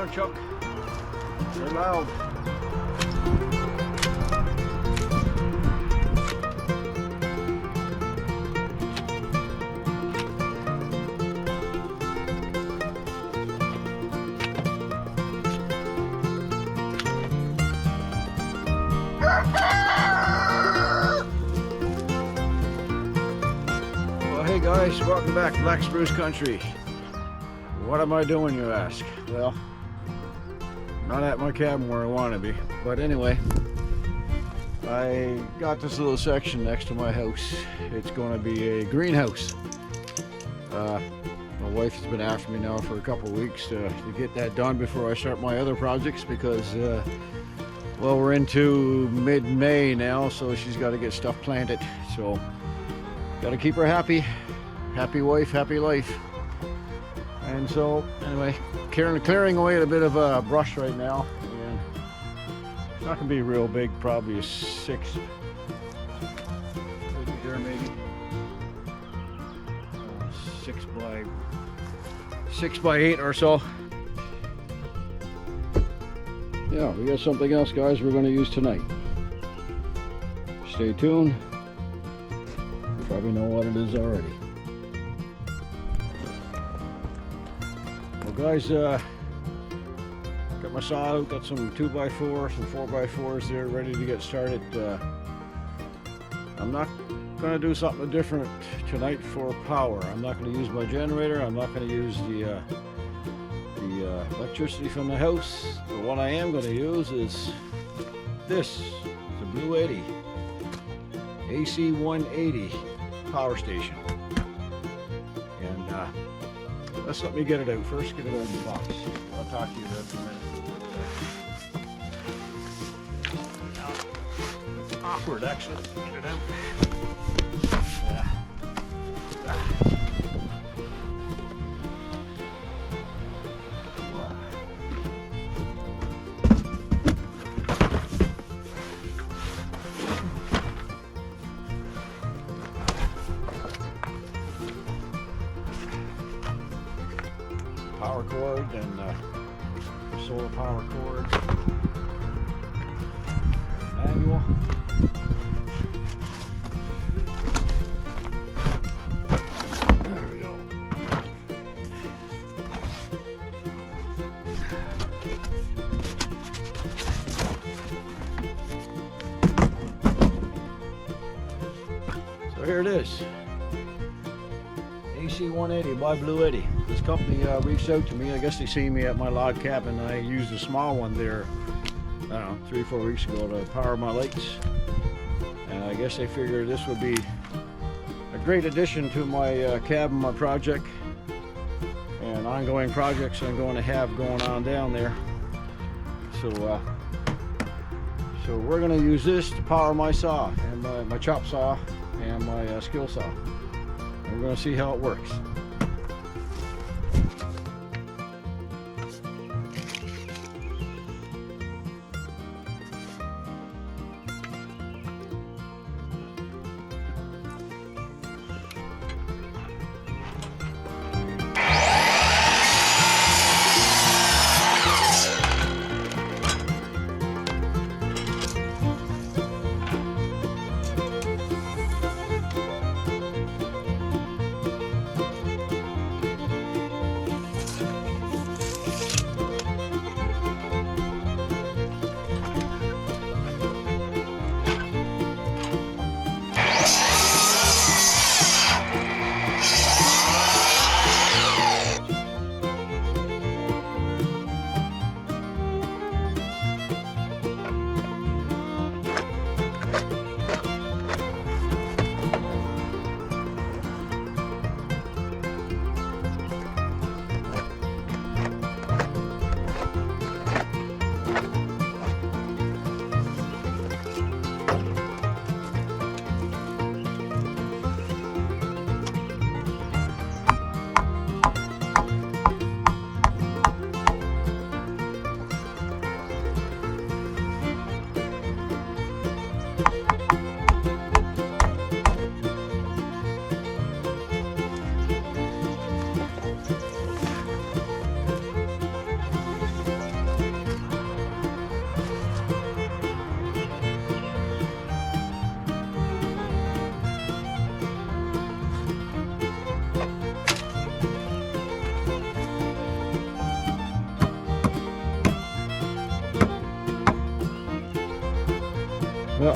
on, Chuck. They're loud. Well, hey guys, welcome back to Black Spruce Country. What am I doing, you ask? Well, not at my cabin where I want to be, but anyway, I got this little section next to my house. It's going to be a greenhouse. My wife has been after me now for a couple of weeks to get that done before I start my other projects because, well, we're into mid-May now, so she's got to get stuff planted. So, got to keep her happy. Happy wife, happy life. And so, anyway, clearing away a bit of brush right now. And it's not going to be real big, probably a 6 here maybe. 6 by 8 or so. Yeah, we got something else, guys, we're going to use tonight. Stay tuned. You probably know what it is already. Well, guys, got my saw out, got some 2x4s, some 4x4s there ready to get started. I'm not going to do something different tonight for power. I'm not going to use my generator. I'm not going to use the electricity from the house. The one I am going to use is this, the BLUETTI AC180 Power Station. And let me get it out first, get it out of the box. I'll talk to you about it in a minute. It's awkward actually to get it out. Power cord and solar power cord. Manual. There we go. So here it is. AC180 by BLUETTI. This company reached out to me. I guess they seen me at my log cabin. I used a small one there, I don't know, 3 or 4 weeks ago to power my lights. And I guess they figured this would be a great addition to my cabin, my project, and ongoing projects I'm going to have going on down there. So we're going to use this to power my saw and my chop saw and my skill saw. We're going to see how it works.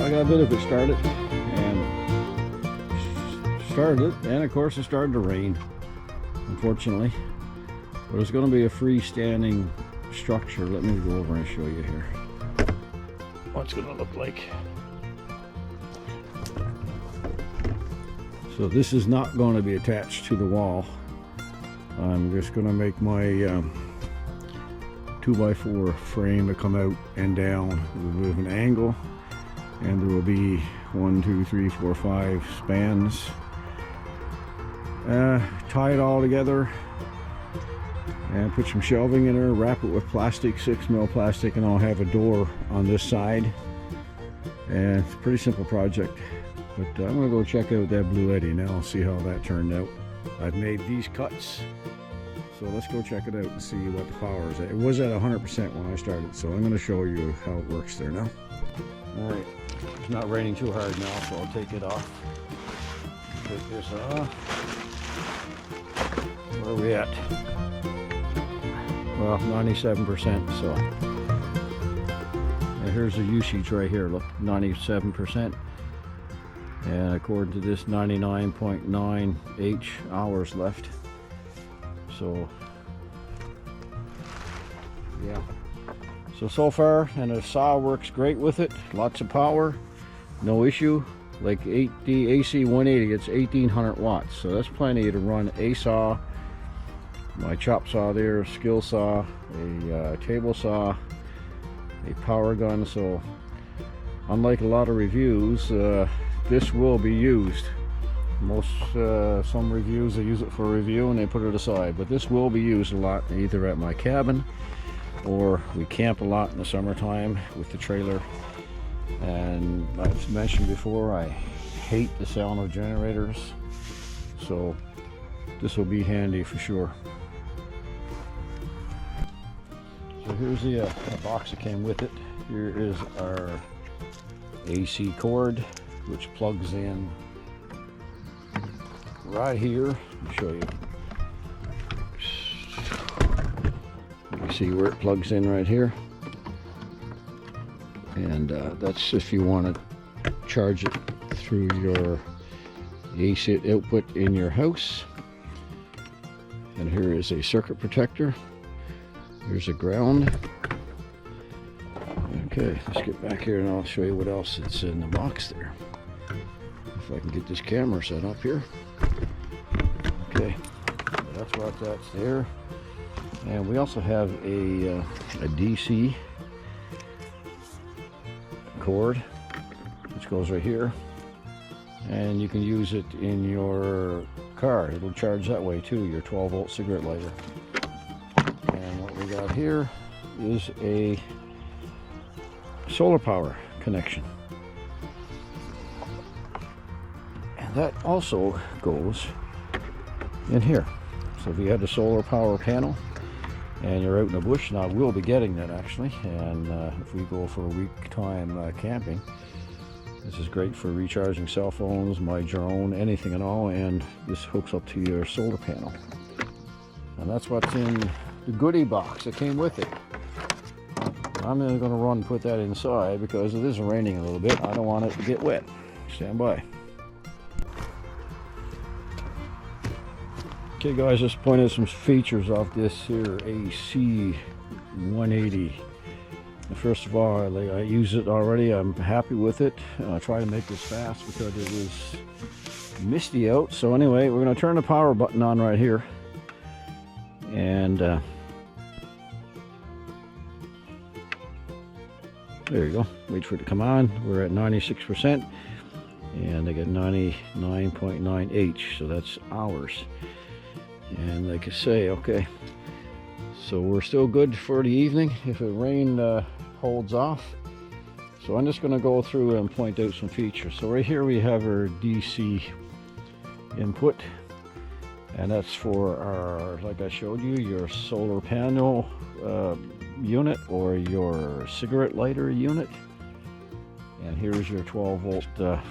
I got a bit of it started, and of course it started to rain, unfortunately. But it's going to be a freestanding structure. Let me go over and show you here what's going to look like. So this is not going to be attached to the wall. I'm just going to make my 2x4 frame to come out and down with an angle, and there will be 1, 2, 3, 4, 5 spans. Tie it all together and put some shelving in there, wrap it with plastic, 6mm plastic, and I'll have a door on this side. And it's a pretty simple project, but I'm gonna go check out that BLUETTI now and see how that turned out. I've made these cuts, so let's go check it out and see what the power is at. It was at 100% when I started, so I'm gonna show you how it works there now. All right, it's not raining too hard now, so I'll take it off. Take this off. Where are we at? Well, 97%, so. And here's the usage right here, look, 97%. And according to this, 99.9 hours left. So, yeah. So far, and the saw works great with it. Lots of power, no issue. Like the AC180, it's 1800 watts, so that's plenty to run a saw, my chop saw there, a skill saw, a table saw, a power gun. So unlike a lot of reviews, this will be used. Some reviews, they use it for review and they put it aside, but this will be used a lot, either at my cabin or we camp a lot in the summertime with the trailer. And I've mentioned before, I hate the sound of generators, so this will be handy for sure. So here's the box that came with it. Here is our AC cord, which plugs in right here. Let me show you. You see where it plugs in right here. And that's if you want to charge it through your AC output in your house. And here is a circuit protector. Here's a ground. Okay, let's get back here and I'll show you what else is in the box there. If I can get this camera set up here. Okay, that's there. And we also have a DC cord, which goes right here, and you can use it in your car. It'll charge that way too, your 12-volt cigarette lighter. And what we got here is a solar power connection, and that also goes in here. So if you had a solar power panel and you're out in the bush, now we'll be getting that actually, and if we go for a week time camping, this is great for recharging cell phones, my drone, anything and all, and this hooks up to your solar panel. And that's what's in the goodie box that came with it. I'm going to run and put that inside because it is raining a little bit. I don't want it to get wet. Stand by. Okay guys, let's point out some features of this here AC180. First of all, I use it already. I'm happy with it. I try to make this fast because it was misty out. So anyway, we're going to turn the power button on right here. And there you go. Wait for it to come on. We're at 96%. And I got 99.9 so that's hours. And like I say, okay, so we're still good for the evening if the rain holds off. So I'm just going to go through and point out some features. So right here we have our DC input, and that's for our, like I showed you, your solar panel unit or your cigarette lighter unit. And here's your 12-volt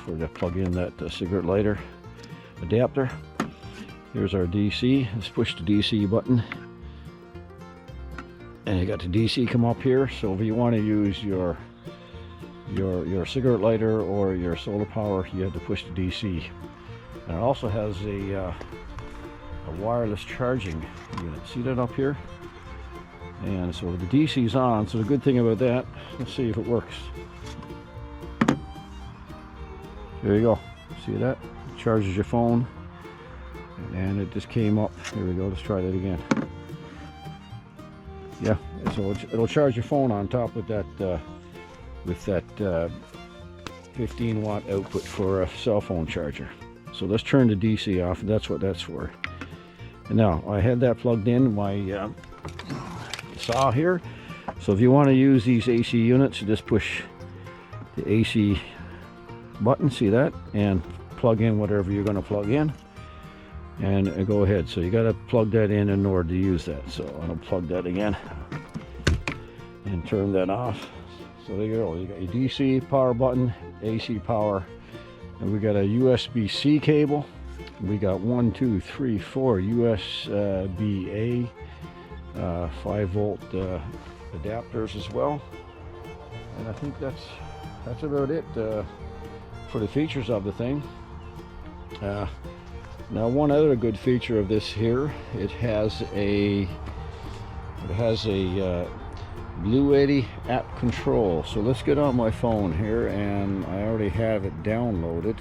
for to plug in that cigarette lighter adapter. Here's our DC. Let's push the DC button. And you got the DC come up here. So if you want to use your your cigarette lighter or your solar power, you have to push the DC. And it also has a wireless charging unit. See that up here? And so the DC's on. So the good thing about that, let's see if it works. There you go. See that? It charges your phone. And it just came up. Here we go. Let's try that again. Yeah. So it'll charge your phone on top with that 15 watt output for a cell phone charger. So let's turn the DC off. That's what that's for. And now I had that plugged in my saw here. So if you want to use these AC units, you just push the AC button, see that, and plug in whatever you're going to plug in, and go ahead. So you got to plug that in order to use that. So I'll plug that again and turn that off. So there you go. You got your DC power button, AC power, and we got a USB-C cable. We got 1, 2, 3, 4 USB-A 5-volt adapters as well. And I think that's about it for the features of the thing. Now one other good feature of this here, it has a BLUETTI app control. So let's get on my phone here, and I already have it downloaded.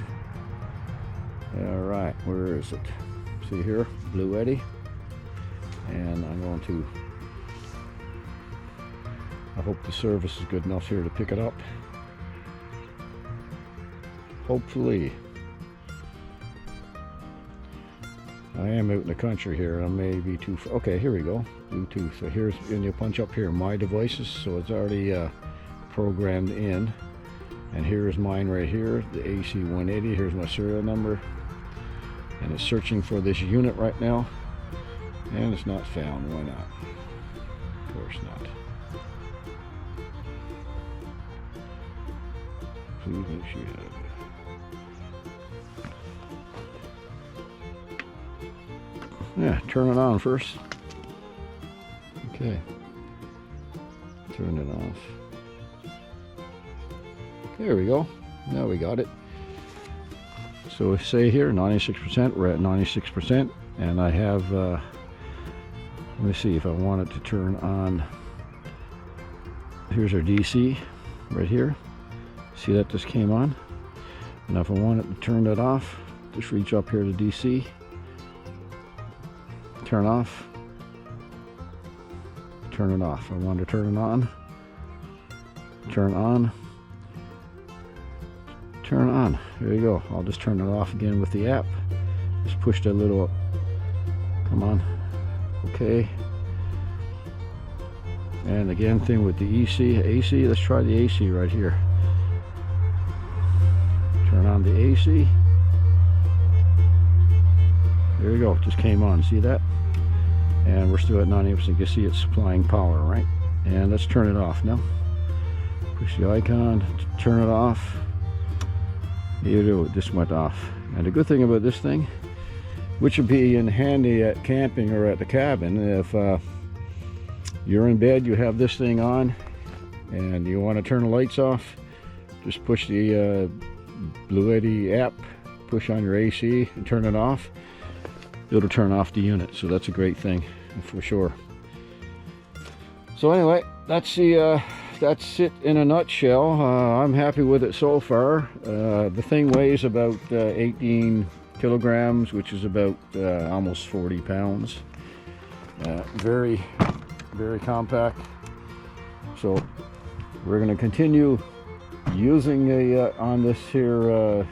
All right, where is it? See here, BLUETTI, and I'm going to, I hope the service is good enough here to pick it up. Hopefully. I am out in the country here. I may be too far. Okay, here we go. Bluetooth. So here's, and you punch up here my devices, so it's already programmed in. And here's mine right here, the AC180. Here's my serial number. And it's searching for this unit right now. And it's not found. Why not? Of course not. Please make sure you have it. Yeah, turn it on first. Okay. Turn it off. There we go. Now we got it. So say here 96%, we're at 96%, and I have let me see if I want it to turn on. Here's our DC right here. See that just came on? Now if I want it to turn that off, just reach up here to DC. Turn off. Turn it off. I want to turn it on. Turn on. Turn on. There you go. I'll just turn it off again with the app. Just push that little, come on. Okay. And again, thing with the AC, let's try the AC right here. Turn on the AC. There you go, it just came on, see that? And we're still at 98%, you can see it's supplying power, right? And let's turn it off now. Push the icon, turn it off. There you go, it just went off. And the good thing about this thing, which would be in handy at camping or at the cabin, if you're in bed, you have this thing on, and you want to turn the lights off, just push the BLUETTI app, push on your AC and turn it off. It'll turn off the unit, so that's a great thing for sure. So anyway, that's it in a nutshell. I'm happy with it so far. The thing weighs about 18 kilograms, which is about almost 40 pounds. Very compact. So we're going to continue using on this here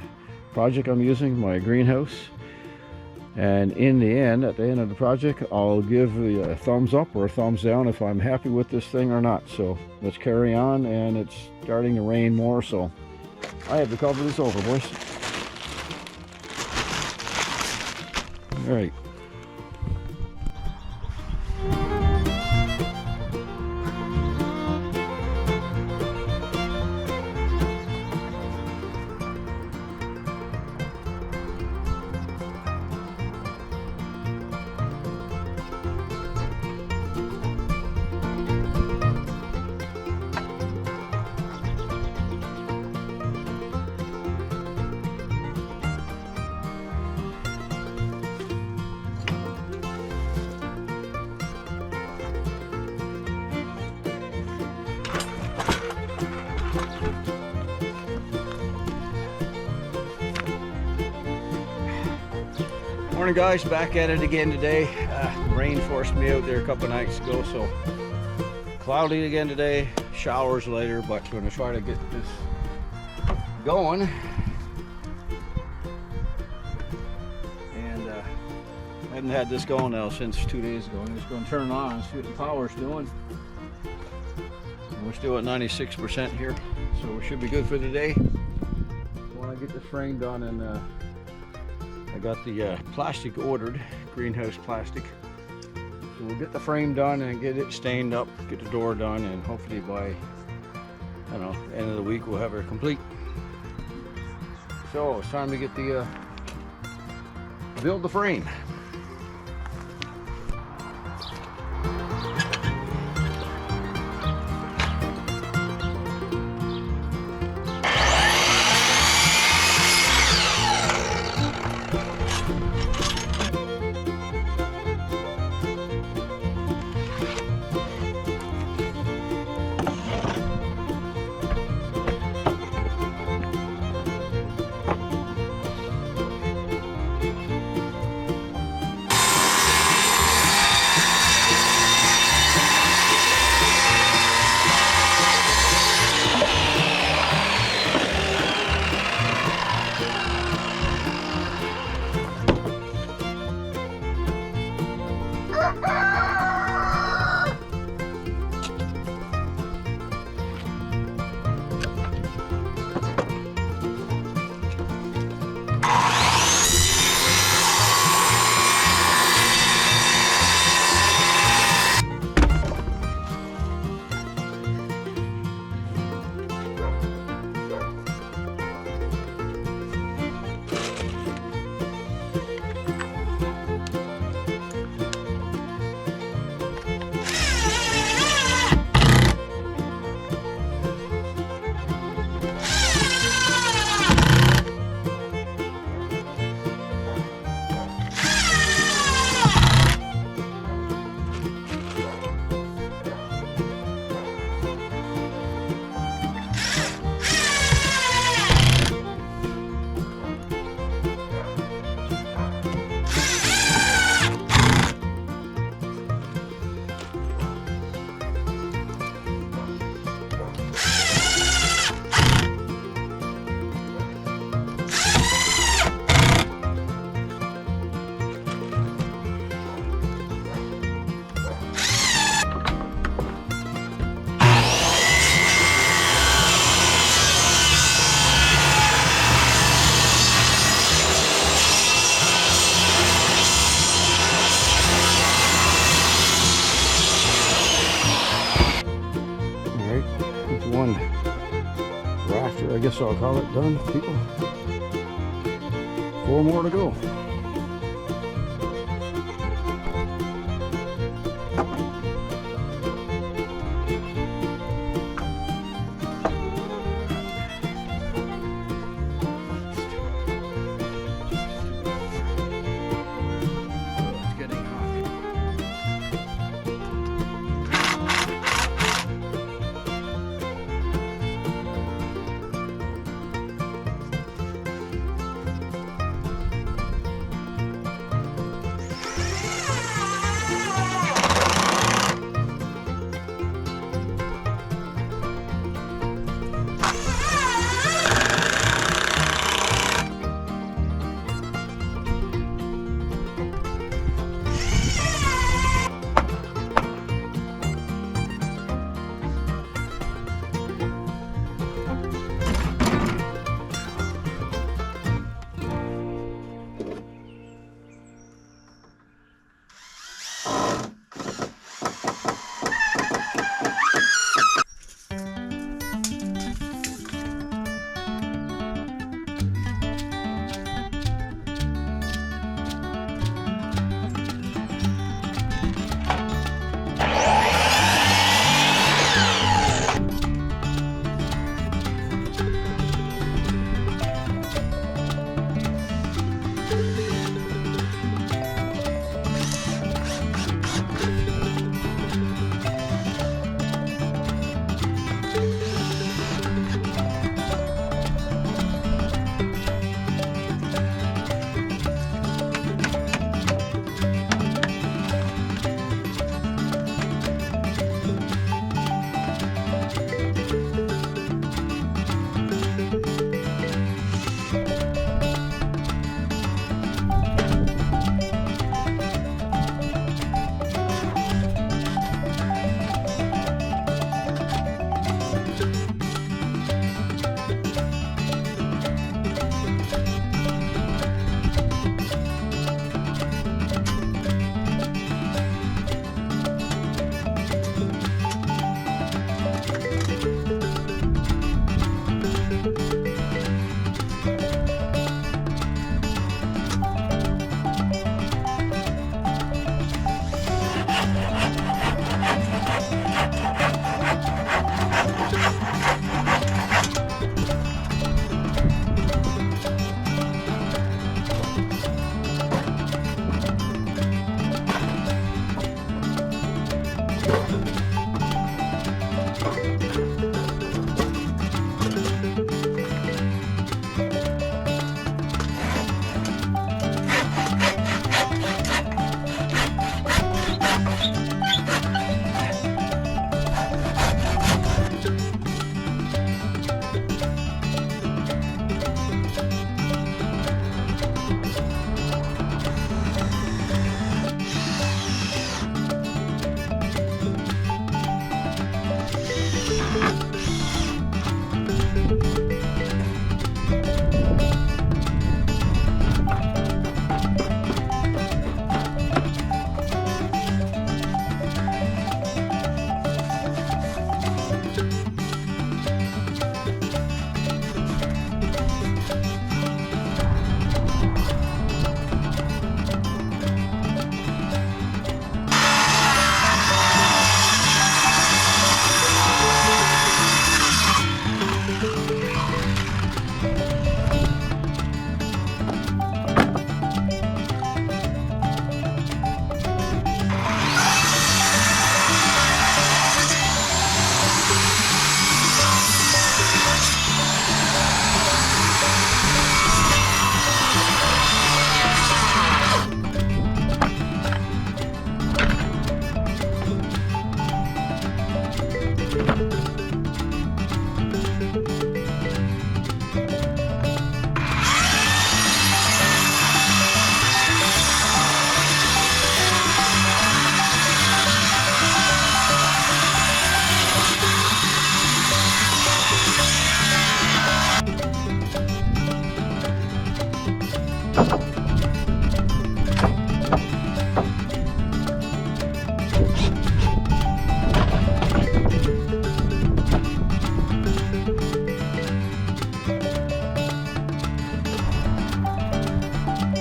project I'm using, my greenhouse. And in the end, at the end of the project, I'll give a thumbs up or a thumbs down if I'm happy with this thing or not. So let's carry on, and it's starting to rain more, so I have to cover this over, boys. All right. Morning guys, back at it again today. Rain forced me out there a couple nights ago, so cloudy again today, showers later, but I'm going to try to get this going. And I hadn't had this going now since 2 days ago. I'm just going to turn it on and see what the power's doing. And we're still at 96% here, so we should be good for today. When I get the frame done, and I got the plastic ordered, greenhouse plastic. So we'll get the frame done and get it stained up, get the door done, and hopefully by, I don't know, end of the week we'll have her complete. So it's time to get the build the frame. One rafter, I guess I'll call it, done, people. 4 more to go. It's getting hot.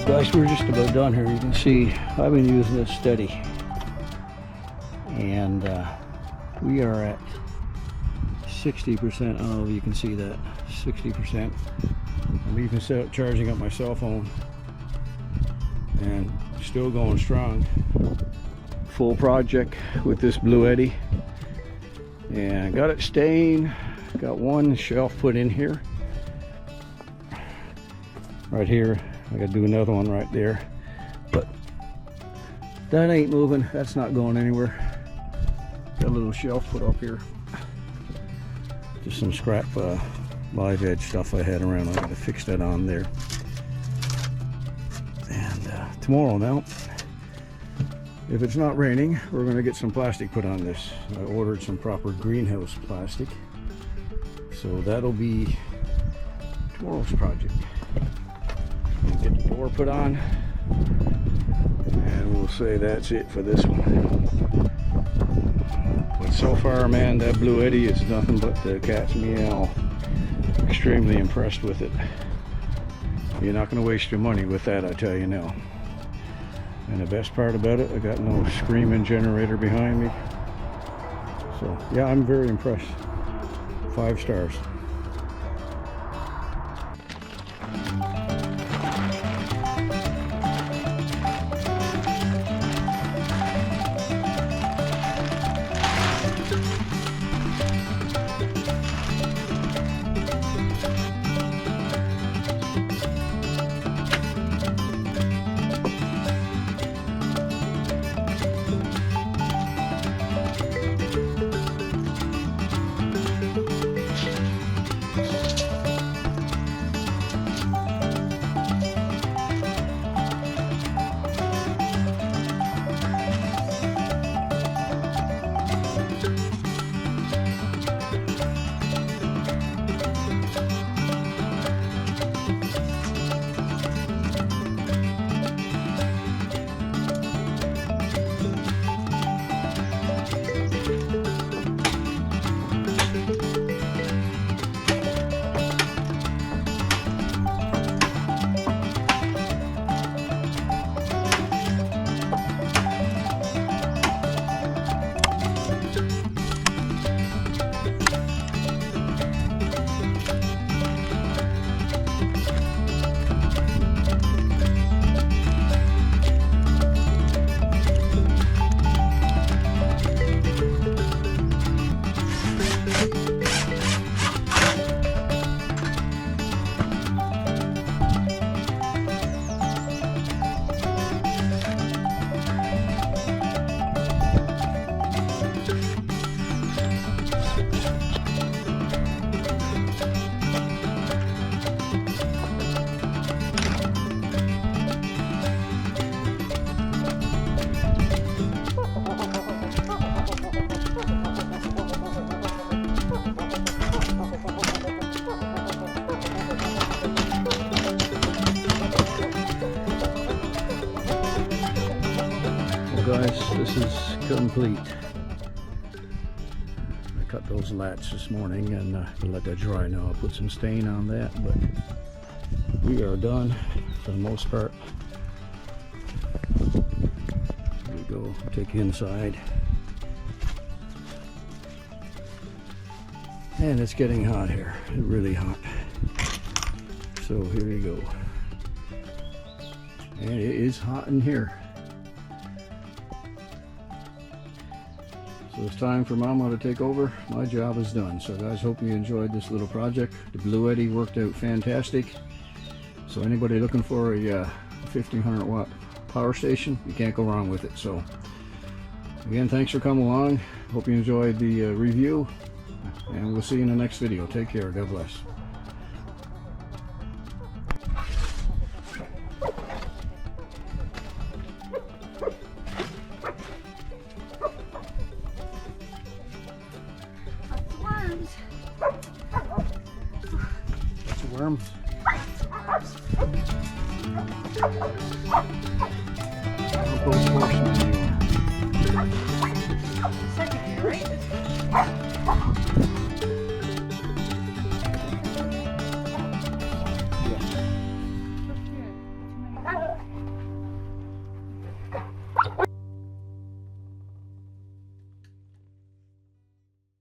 Guys, we're just about done here. You can see I've been using this steady, and we are at 60%. Oh, you can see that 60%. I'm even charging up my cell phone, and still going strong. Full project with this BLUETTI, and I got it staying. Got one shelf put in here, right here. I gotta do another one right there, but that ain't moving. That's not going anywhere. Got a little shelf put up here. Just some scrap live edge stuff I had around. I gotta fix that on there. And tomorrow now, if it's not raining, we're gonna get some plastic put on this. I ordered some proper greenhouse plastic, so that'll be tomorrow's project. Get the door put on, and we'll say that's it for this one. But so far, man, that BLUETTI is nothing but the cat's meow. Extremely impressed with it. You're not going to waste your money with that, I tell you now. And the best part about it, I got no screaming generator behind me. So yeah, I'm very impressed. 5 stars. Guys, this is complete. I cut those lats this morning and let that dry now. I'll put some stain on that, but we are done for the most part. Here we go, take you inside. And it's getting hot here, really hot. So here we go. And it is hot in here. So it's time for Mama to take over. My job is done. So guys, hope you enjoyed this little project. The BLUETTI worked out fantastic. So anybody looking for a 1500 watt power station, you can't go wrong with it. So again, thanks for coming along. Hope you enjoyed the review, and we'll see you in the next video. Take care. God bless. Worms. Of those horsemen you are. Second year, right?